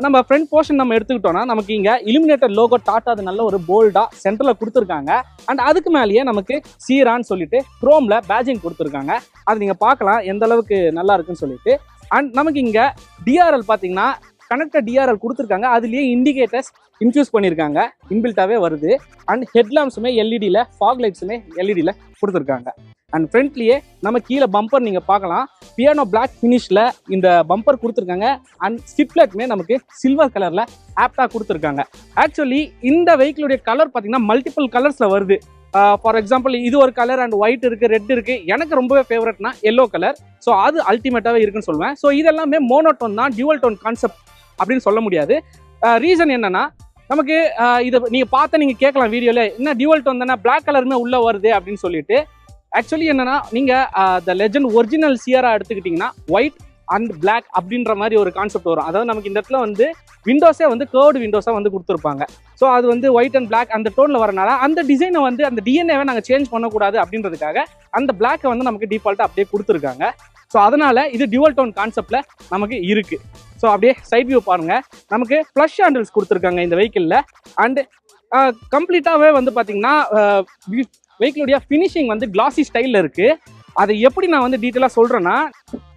நம்ம front portion நம்ம எடுத்துக்கிட்டோம்னா நமக்கு இங்க இலுமினேட்டர் லோகோ டாட்டா அது நல்ல ஒரு போல்டா சென்டர்ல கொடுத்துருக்காங்க. அண்ட் அதுக்கு மேலேயே நமக்கு சீரான்னு சொல்லிட்டு குரோம்ல பேஜிங் கொடுத்துருக்காங்க. அது நீங்க பார்க்கலாம் எந்த அளவுக்கு நல்லா இருக்குன்னு சொல்லிட்டு. அண்ட் நமக்கு இங்க டிஆர்எல் பாத்தீங்கன்னா கனெக்டட் டிஆர்எல் கொடுத்துருக்காங்க. அதுலயே இண்டிகேட்டர்ஸ் இன்ஃபியூஸ் பண்ணியிருக்காங்க, இன்பில்ட்டாவே வருது. அண்ட் ஹெட்லாம்ப்ஸுமே எல்இடியில், ஃபாக் லைட்ஸுமே எல்இடியில் கொடுத்துருக்காங்க. அண்ட் ஃப்ரண்ட்லேயே நம்ம கீழே பம்பர் நீங்கள் பார்க்கலாம், பியானோ பிளாக் ஃபினிஷில் இந்த பம்பர் கொடுத்துருக்காங்க. அண்ட் ஸ்டிப்லெட்டுமே நமக்கு சில்வர் கலரில் ஆப்டாக கொடுத்துருக்காங்க. ஆக்சுவலி இந்த வெஹிக்கிளுடைய கலர் பார்த்தீங்கன்னா மல்டிபிள் கலர்ஸில் வருது. ஃபார் எக்ஸாம்பிள் இது ஒரு கலர் அண்ட் ஒயிட் இருக்குது, ரெட் இருக்குது. எனக்கு ரொம்பவே ஃபேவரட்னா எல்லோ கலர். ஸோ அது அல்டிமேட்டாகவே இருக்குன்னு சொல்லுவேன். ஸோ இதெல்லாமே மோனோடோன் தான், டியூவல் டோன் கான்செப்ட் அப்படின்னு சொல்ல முடியாது. ரீசன் என்னன்னா நமக்கு இதை நீங்கள் கேட்கலாம் வீடியோவில், என்ன டியூவல் டோன் தானே பிளாக் கலருமே உள்ளே வருது அப்படின்னு சொல்லிட்டு. ஆக்சுவலி என்னன்னா நீங்கள் த லெஜண்ட் ஒரிஜினல் சியரா எடுத்துக்கிட்டிங்கன்னா ஒயிட் அண்ட் பிளாக் அப்படின்ற மாதிரி ஒரு கான்செப்ட் வரும். அதாவது நமக்கு இந்த இடத்துல வந்து விண்டோஸே வந்து கேர்வ்டு விண்டோஸாக வந்து கொடுத்துருப்பாங்க. ஸோ அது வந்து ஒயிட் அண்ட் பிளாக் அந்த டோனில் வரனால அந்த டிசைனை வந்து அந்த டிஎன்ஏவை நாங்கள் சேஞ்ச் பண்ணக்கூடாது அப்படின்றதுக்காக அந்த பிளாக்கை வந்து நமக்கு டிஃபால்ட்டாக அப்படியே கொடுத்துருக்காங்க. ஸோ அதனால இது டியூவல் டோன் கான்செப்ட்ல நமக்கு இருக்கு. ஸோ அப்படியே சைட் வியூ பாருங்க, நமக்கு ஃப்ளஷ் ஹேண்டில்ஸ் கொடுத்துருக்காங்க இந்த வெஹிக்கிளில். அண்ட் கம்ப்ளீட்டாகவே வந்து பார்த்தீங்கன்னா வெஹிக்கிளுடைய ஃபினிஷிங் வந்து கிளாசி ஸ்டைலில் இருக்கு. அதை எப்படி நான் வந்து டீட்டெயிலாக சொல்கிறேன்னா,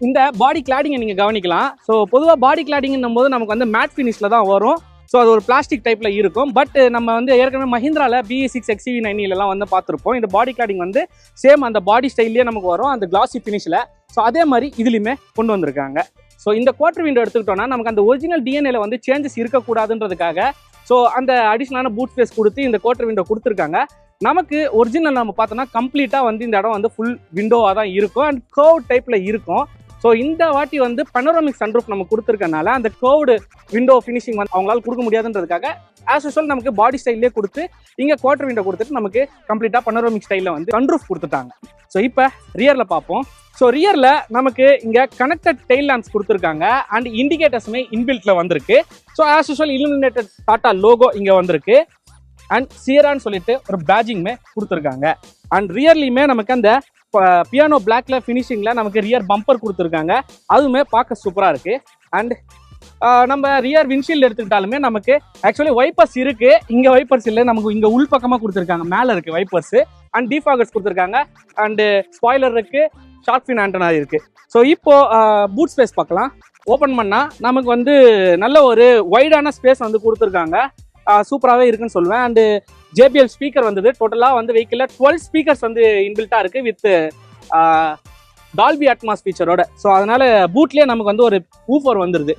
இந்த பாடி கிளாடிங்கை நீங்கள் கவனிக்கலாம். ஸோ பொதுவாக பாடி கிளாடிங்கும் போது நமக்கு வந்து மேட் ஃபினிஷில் தான் வரும். ஸோ அது ஒரு பிளாஸ்டிக் டைப்பில் இருக்கும். பட் நம்ம வந்து ஏற்கனவே மஹிந்திராவில் BE6 XEV90 வந்து பார்த்துருப்போம். இந்த பாடி கிளாடிங் வந்து சேம் அந்த பாடி ஸ்டைல்லேயே நமக்கு வரும், அந்த கிளாசி ஃபினிஷில். ஸோ அதே மாதிரி இதுலையுமே கொண்டு வந்திருக்காங்க. ஸோ இந்த குவார்டர் விண்டோ எடுத்துக்கிட்டோம்னா நமக்கு அந்த ஒரிஜினல் டிஎன்ஏல வந்து சேஞ்சஸ் இருக்கக்கூடாதுன்றதுக்காக ஸோ அந்த அடிஷ்னலான பூட் ஸ்பேஸ் கொடுத்து இந்த குவார்டர் விண்டோ கொடுத்துருக்காங்க. நமக்கு ஒரிஜினல் நம்ம பார்த்தோம்னா கம்ப்ளீட்டாக வந்து இந்த இடம் வந்து ஃபுல் விண்டோவாக தான் இருக்கும் அண்ட் கர்வ் டைப்பில் இருக்கும். ஸோ இந்த வாட்டி வந்து பனோராமிக் சன்ரூஃப் நம்ம கொடுத்துருக்கனால அந்த கர்வ்டு விண்டோ ஃபினிஷிங் வந்து அவங்களால கொடுக்க முடியாதுன்றதுக்காக ஆஸ் யூஸ்வல் நமக்கு பாடி ஸ்டைல்லே கொடுத்து இங்கே குவார்டர் விண்டோ கொடுத்துட்டு நமக்கு கம்ப்ளீட்டாக பனோராமிக் ஸ்டைலில் வந்து சன்ரூஃப் கொடுத்துட்டாங்க. ஸோ இப்போ ரியரில் பார்ப்போம். ஸோ ரியரில் நமக்கு இங்கே கனெக்டட் டெயில் லேம்ப்ஸ் கொடுத்துருக்காங்க அண்ட் இண்டிகேட்டர்ஸுமே இன்பில்ட்டில் வந்திருக்கு. So as usual illuminated Tata logo இங்கே வந்திருக்கு. அண்ட் சியரான்னு சொல்லிட்டு ஒரு பேஜிங்குமே கொடுத்துருக்காங்க. அண்ட் ரியர்லையுமே நமக்கு அந்த பியானோ பிளாக்ல ஃபினிஷிங்ல நமக்கு ரியர் பம்பர் கொடுத்துருக்காங்க. அதுவுமே பார்க்க சூப்பராக இருக்கு. அண்ட் நம்ம ரியர் விண்ட்ஷீல்டு எடுத்துக்கிட்டாலுமே நமக்கு ஆக்சுவலி வைப்பர்ஸ் இருக்கு, இங்கே வைப்பர்ஸ் இல்லை, நமக்கு இங்கே உள் பக்கமாக கொடுத்துருக்காங்க. மேலே இருக்கு வைப்பர்ஸ் அண்ட் டீஃபாகர்ஸ் கொடுத்துருக்காங்க. அண்டு ஸ்பாய்லர் இருக்கு, ஷார்க் ஃபின் ஆண்டனா இருக்கு. ஸோ இப்போ பூட் ஸ்பேஸ் பார்க்கலாம். ஓப்பன் பண்ணால் நமக்கு வந்து நல்ல ஒரு வைடான ஸ்பேஸ் வந்து கொடுத்துருக்காங்க. சூப்பராகவே இருக்குன்னு சொல்லுவேன். அண்டு JBL ஸ்பீக்கர் வந்தது. டோட்டலாக வந்து வெஹிக்கிளில் 12 ஸ்பீக்கர்ஸ் வந்து இன்பில்ட்டாக இருக்குது வித் டால்பி அட்மாஸ் ஃபீச்சரோட. ஸோ அதனால பூட்லேயே நமக்கு வந்து ஒரு ஊஃபர் வந்துடுது.